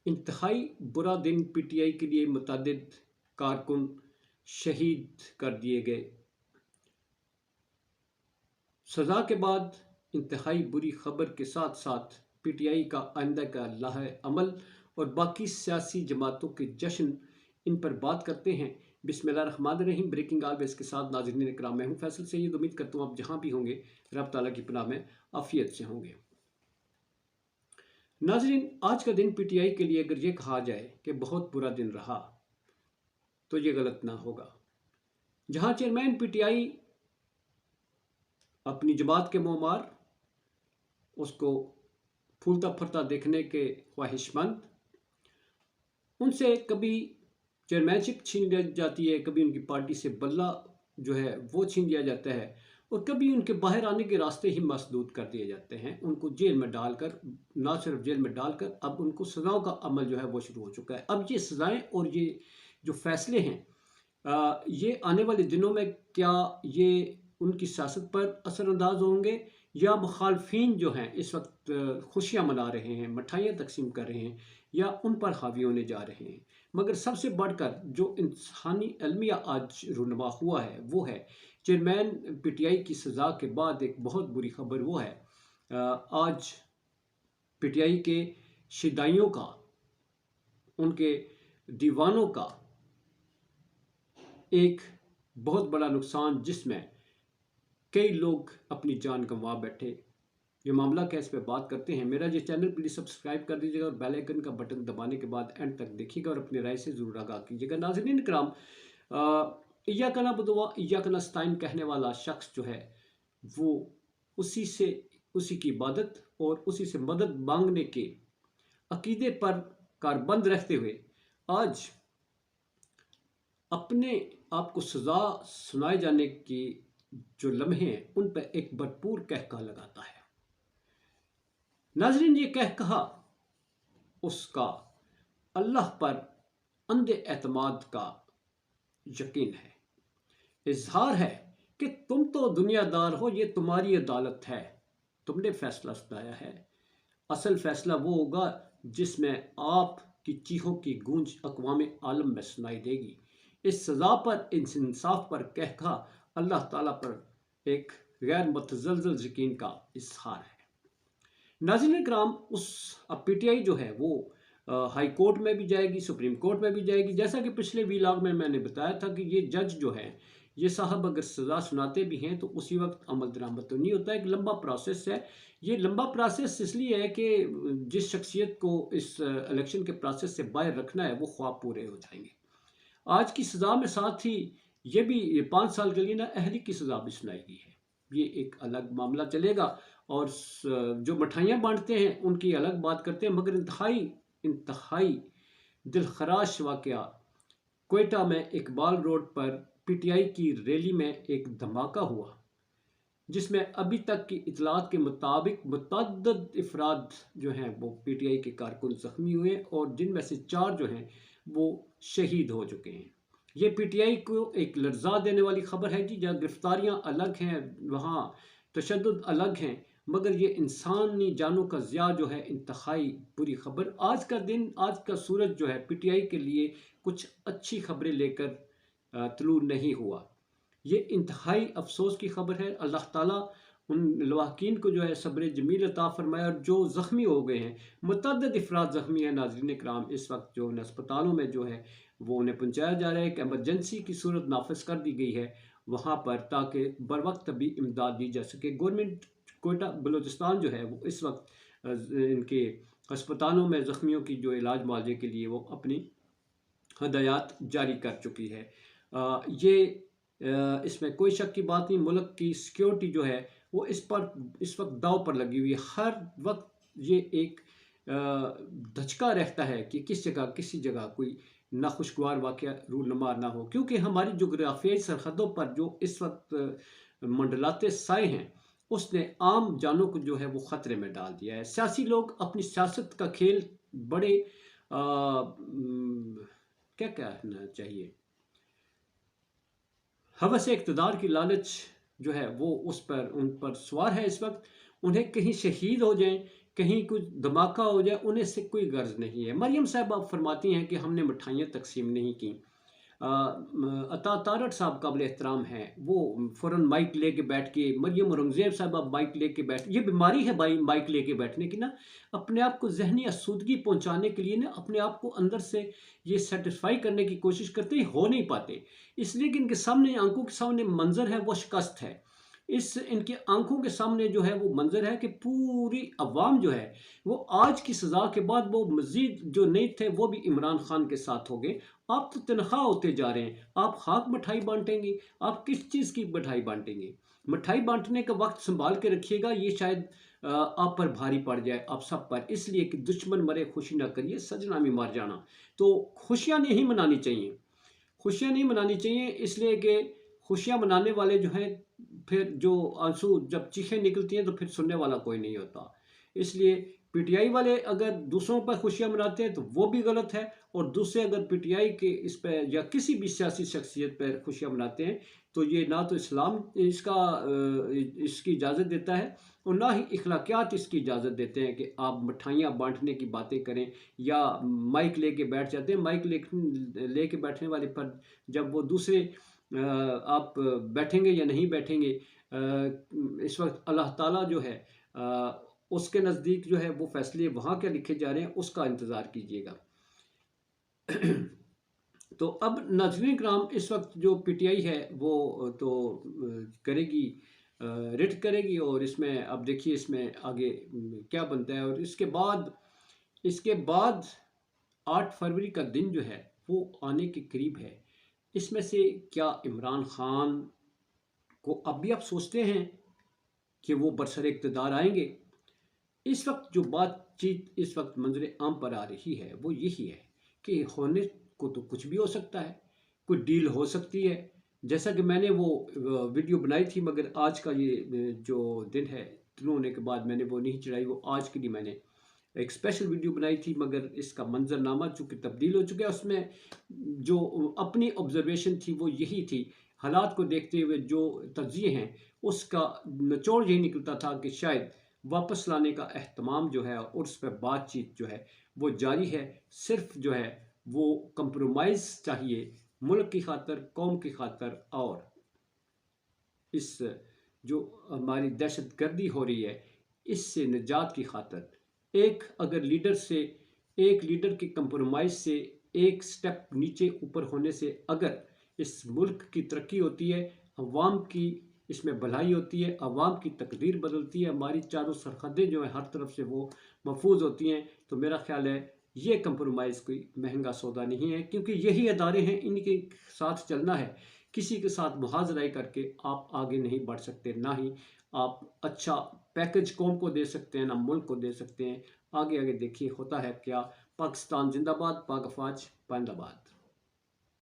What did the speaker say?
इंतहाई बुरा दिन पीटीआई के लिए मुतअद्दिद कारकुन शहीद कर दिए गए। सज़ा के बाद इंतहाई बुरी खबर के साथ साथ पीटीआई का आइंदा का लाहे अमल और बाकी सियासी जमातों के जश्न, इन पर बात करते हैं। बिस्मिल्लाहिर्रहमानिर्रहीम। ब्रेकिंग ऑलवेज के साथ नाज़रीन इकराम, मैं हूँ फैसल सैयद। उम्मीद करता हूँ आप जहाँ भी होंगे रब ताला की पनाह में आफियत से होंगे। नाज़रीन, आज का दिन पीटीआई के लिए अगर ये कहा जाए कि बहुत बुरा दिन रहा तो ये गलत ना होगा। जहाँ चेयरमैन पीटीआई अपनी जमात के मोमार, उसको फूलता फरता देखने के ख्वाहिशमंद, उनसे कभी चेयरमैनशिप छीन ली जाती है, कभी उनकी पार्टी से बल्ला जो है वो छीन लिया जाता है, और कभी उनके बाहर आने के रास्ते ही मसदूद कर दिए जाते हैं। उनको जेल में डालकर, ना सिर्फ जेल में डालकर, अब उनको सज़ाओं का अमल जो है वो शुरू हो चुका है। अब ये सज़ाएँ और ये जो फैसले हैं, ये आने वाले दिनों में क्या ये उनकी सियासत पर असरअंदाज होंगे, या मुखालफीन जो हैं इस वक्त खुशियाँ मना रहे हैं, मिठाइयाँ तकसीम कर रहे हैं, या उन पर हावी होने जा रहे हैं। मगर सबसे बढ़कर जो इंसानी अलमिया आज रूनुमा हुआ है वो है चेयरमैन पीटीआई की सज़ा के बाद एक बहुत बुरी खबर वो है, आज पीटीआई के शिदाइयों का, उनके दीवानों का एक बहुत बड़ा नुकसान, जिसमें कई लोग अपनी जान गंवा बैठे। ये मामला क्या, इस पर बात करते हैं। मेरा ये चैनल प्लीज़ सब्सक्राइब कर दीजिएगा और बेल आइकन का बटन दबाने के बाद एंड तक देखिएगा और अपनी राय से ज़रूर आगाह कीजिएगा। नाज़रीन इकराम, इय्याका नअबुदु व इय्याका नस्तईन कहने वाला शख्स जो है वो उसी की इबादत और उसी से मदद मांगने के अकीदे पर कारबंद रहते हुए आज अपने आप को सज़ा सुनाए जाने की जो लम्हे हैं उन पर एक भरपूर कहका लगाता है। नाज़रीन, ये कहकहा उसका अल्लाह पर अंधे एतमाद का यकीन है, इजहार है कि तुम तो दुनियादार हो, ये तुम्हारी अदालत है, तुमने फैसला सुनाया है। असल फैसला वो होगा जिसमें आपकी चीखों की गूंज अक़वाम आलम में सुनाई देगी। इस सज़ा पर, इस इंसाफ पर कहका अल्लाह ताला पर एक गैर मुतज़लज़ल यकीन का इजहार है। नाज़रीन इकराम, अब पीटीआई जो है वो हाई कोर्ट में भी जाएगी, सुप्रीम कोर्ट में भी जाएगी। जैसा कि पिछले व्लॉग में मैंने बताया था कि ये जज जो है, ये साहब अगर सज़ा सुनाते भी हैं तो उसी वक्त अमल दरामद तो नहीं होता। एक लंबा प्रोसेस है। ये लंबा प्रोसेस इसलिए है कि जिस शख्सियत को इस इलेक्शन के प्रोसेस से बाहर रखना है वो ख्वाब पूरे हो जाएंगे। आज की सज़ा में साथ ही ये भी 5 साल के लिए नाअहली की सज़ा भी सुनाई गई है। ये एक अलग मामला चलेगा, और जो मिठाइयाँ बांटते हैं उनकी अलग बात करते हैं। मगर इंतहाई दिलखराश वाक़या क्वेटा में इकबाल रोड पर पीटीआई की रैली में एक धमाका हुआ, जिसमें अभी तक की इतलात के मुताबिक मुतअद्दिद अफराद जो हैं वो पीटीआई के कारकुन ज़ख्मी हुए, और जिनमें से 4 जो हैं वो शहीद हो चुके हैं। ये पीटीआई को एक लर्जा देने वाली खबर है जी। जहाँ गिरफ्तारियाँ अलग हैं, वहाँ तशद्दुद अलग हैं, मगर ये इंसानी जानों का ज़िया जो है इंतहाई बुरी खबर। आज का दिन, आज का सूरज जो है पीटीआई के लिए कुछ अच्छी खबरें लेकर तुलू नहीं हुआ। ये इंतहाई अफसोस की खबर है। अल्लाह ताला उन लवाकिन को जो है सब्र जमील अता फरमाए, और जो ज़ख्मी हो गए हैं, मुतअद्दिद अफराद ज़ख्मी हैं नाज़रीन इकराम, इस वक्त जो अस्पतालों में जो है वो उन्हें पहुँचाया जा रहा है। एक एमरजेंसी की सूरत नाफिज कर दी गई है वहाँ पर, ताकि बर वक्त भी इमदाद दी जा सके। गवर्नमेंट कोयटा बलूचिस्तान जो है वो इस वक्त इनके अस्पतालों में ज़ख्मियों की जो इलाज मुआवजे के लिए वो अपनी हदायत जारी कर चुकी है। ये इसमें कोई शक की बात नहीं। मुल्क की सिक्योरिटी जो है वो इस वक्त दाव पर लगी हुई है। हर वक्त ये एक धचका रहता है कि किसी जगह कोई नाखुशगवार वाक़या रूनुमा ना हो, क्योंकि हमारी जोग्राफियाई सरहदों पर जो इस वक्त मंडलाते साए हैं उसने आम जानों को जो है वो ख़तरे में डाल दिया है। सियासी लोग अपनी सियासत का खेल बड़े क्या कहना चाहिए, हवस इक़्तिदार की लालच जो है वो उन पर सवार है। इस वक्त उन्हें कहीं शहीद हो जाएं, कहीं कुछ धमाका हो जाए, उन्हें इससे कोई गर्ज नहीं है। मरियम साहबा फरमाती हैं कि हमने मिठाइयाँ तकसीम नहीं की। अता तारड़ साहब काबिल एहतराम हैं, वो फ़ौरन माइक लेके बैठ के, मरियम औरंगज़ेब साहबा माइक लेके बैठ, ये बीमारी है भाई माइक लेके बैठने की ना, अपने आप को ज़हनी आसूदगी पहुंचाने के लिए ना, अपने आप को अंदर से ये सेटिस्फाई करने की कोशिश करते ही हो नहीं पाते, इसलिए कि इनके सामने, आंखों के सामने मंजर है वो शिकस्त है। इस इनकी आंखों के सामने जो है वो मंजर है कि पूरी अवाम जो है वो आज की सज़ा के बाद वो मज़ीद जो नहीं थे वो भी इमरान खान के साथ हो गए। आप तो तनख्वाह होते जा रहे हैं, आप खाक मिठाई बांटेंगे, आप किस चीज़ की मिठाई बांटेंगे? मिठाई बांटने का वक्त संभाल के रखिएगा, ये शायद आप पर भारी पड़ जाए, आप सब पर, इसलिए कि दुश्मन मरे खुशी ना करिए, सजना में मर जाना। तो खुशियाँ नहीं मनानी चाहिए, खुशियाँ नहीं मनानी चाहिए, इसलिए कि खुशियाँ मनाने वाले जो हैं, फिर जो आंसू जब चीखें निकलती हैं तो फिर सुनने वाला कोई नहीं होता। इसलिए पीटीआई वाले अगर दूसरों पर खुशियाँ मनाते हैं तो वो भी गलत है, और दूसरे अगर पीटीआई के इस पे या किसी भी सियासी शख्सियत पर खुशियाँ मनाते हैं तो ये ना तो इस्लाम इसकी इजाज़त देता है, और ना ही इखलाकियात इसकी इजाज़त देते हैं कि आप मिठाइयाँ बांटने की बातें करें या माइक लेके बैठ जाते हैं। माइक लेके बैठने वाले पर जब वो दूसरे आप बैठेंगे या नहीं बैठेंगे, इस वक्त अल्लाह ताला जो है उसके नज़दीक जो है वो फैसले वहाँ क्या लिखे जा रहे हैं उसका इंतज़ार कीजिएगा। तो अब नाज़रीन कराम, इस वक्त जो पीटीआई है वो तो करेगी, रिट करेगी, और इसमें अब देखिए इसमें आगे क्या बनता है। और इसके बाद 8 फरवरी का दिन जो है वो आने के करीब है। इसमें से क्या इमरान खान को अब भी आप सोचते हैं कि वो बरसर इक़्तिदार आएंगे? इस वक्त जो बातचीत इस वक्त मंजर आम पर आ रही है वो यही है कि होने को तो कुछ भी हो सकता है, कोई डील हो सकती है। जैसा कि मैंने वो वीडियो बनाई थी, मगर आज का ये जो दिन है, शुरू होने के बाद मैंने वो नहीं चढ़ाई, वो आज के लिए मैंने एक स्पेशल वीडियो बनाई थी, मगर इसका मंजरनामा चूँकि तब्दील हो चुका है, उसमें जो अपनी ऑब्जर्वेशन थी वो यही थी। हालात को देखते हुए जो तज्ज़िये हैं उसका निचोड़ यही निकलता था कि शायद वापस लाने का एहतमाम जो है और उस पर बातचीत जो है वो जारी है। सिर्फ जो है वो कंप्रोमाइज़ चाहिए मुल्क की खातर, कौम की खातर, और इस जो हमारी दहशत गर्दी हो रही है इससे निजात की खातर। एक लीडर के कंप्रोमाइज़ से, एक स्टेप नीचे ऊपर होने से अगर इस मुल्क की तरक्की होती है, अवाम की इसमें भलाई होती है, अवाम की तकदीर बदलती है, हमारी चारों सरहदें जो हैं हर तरफ से वो महफूज होती हैं, तो मेरा ख्याल है ये कंप्रोमाइज़ कोई महंगा सौदा नहीं है, क्योंकि यही अदारे हैं, इनके साथ चलना है। किसी के साथ मुहाजराई करके आप आगे नहीं बढ़ सकते, ना ही आप अच्छा पैकेज कौम को दे सकते हैं, ना मुल्क को दे सकते हैं। आगे आगे देखिए होता है क्या। पाकिस्तान जिंदाबाद, पाक अफवाज पाइंदाबाद।